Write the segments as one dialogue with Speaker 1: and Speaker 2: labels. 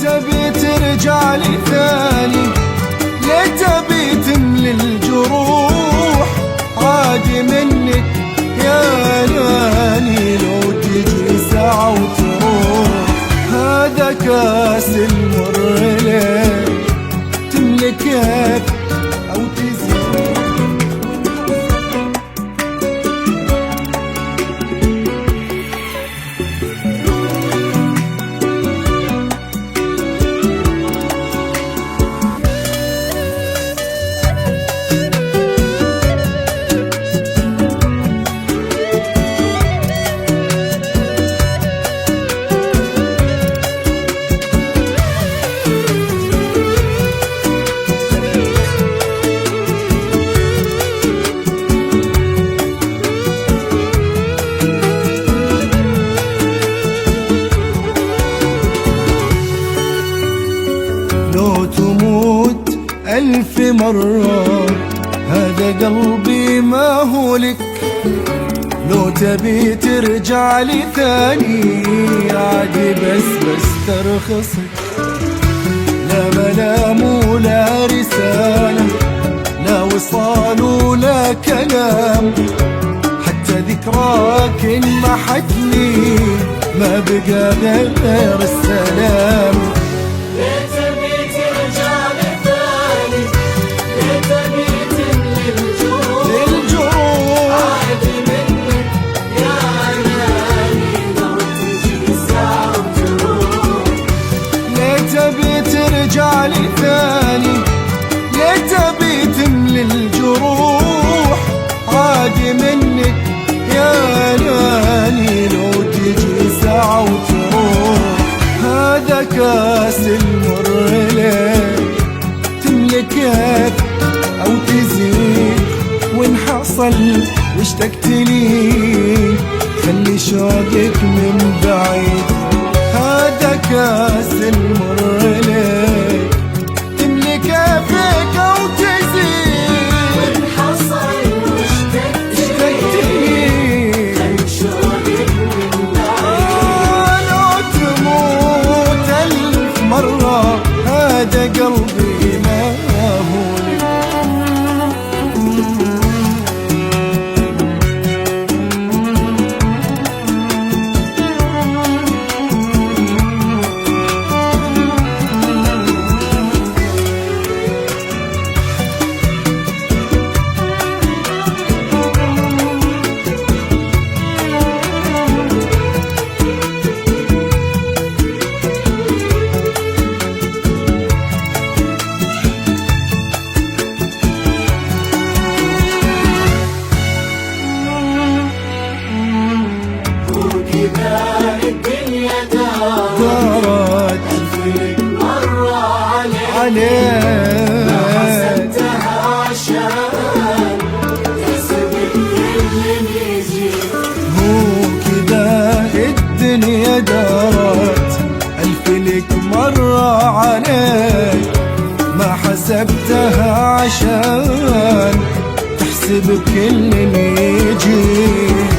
Speaker 1: تبي ترجع لي ثاني، ليه تبي تملي الجروح؟ عادي منك يا ناني لو تجي ساعة وتروح. هذا كاس المر ليه تملكك أو تزيد. لو تموت 1000 مرة هذا قلبي ما هو لك. لو تبي ترجع لي ثاني عادي بس ترخصك. لا ملام ولا رسالة، لا وصال ولا كلام، حتى ذكراك انمحتني ما بقى غير السلام. ترجع لي ثاني، ليه تبي تملي الجروح؟ عادي منك يا ناني لو تجي ساعة وتروح. هذا كاس المر ليه تملكك أو تزيد. وإن حصل واشتقت لي خلي شوقك من بعيد. هذا كاس المر ليك تملكه فيك أو تزيد.
Speaker 2: وإن حصل واشتقت لي خلي شوقك من بعيد.
Speaker 1: لو تموت 1000 مرة هذا قلبي ما هو لك.
Speaker 2: الدنيا دارت 1000 مرة عليك. ما حسبتها عشان تحسب اللي يجيك.
Speaker 1: مو كذا الدنيا دارت 1000 لك مرة عليك. ما حسبتها عشان تحسب كل اللي يجيك.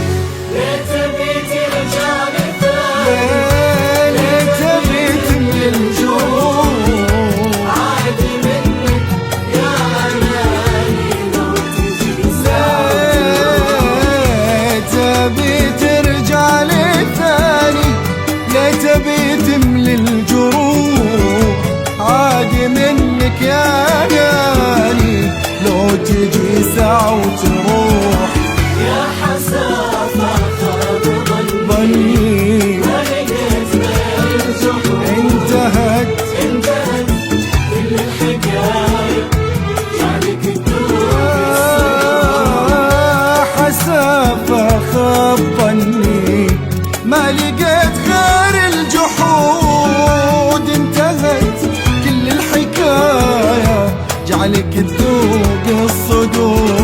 Speaker 1: تبي تملي الجروح عادي منك يا ناني لو تجي ساعة وتروح.
Speaker 2: يا حسافة خاب
Speaker 1: ظني
Speaker 2: ما لقيت غير الجحور.
Speaker 1: انتهت
Speaker 2: كل الحكاية جعلك تدور.
Speaker 1: حسافة خاب ظني ما لقيت غير الجحود. انتهت كل الحكاية جعلك تذوق الصدور.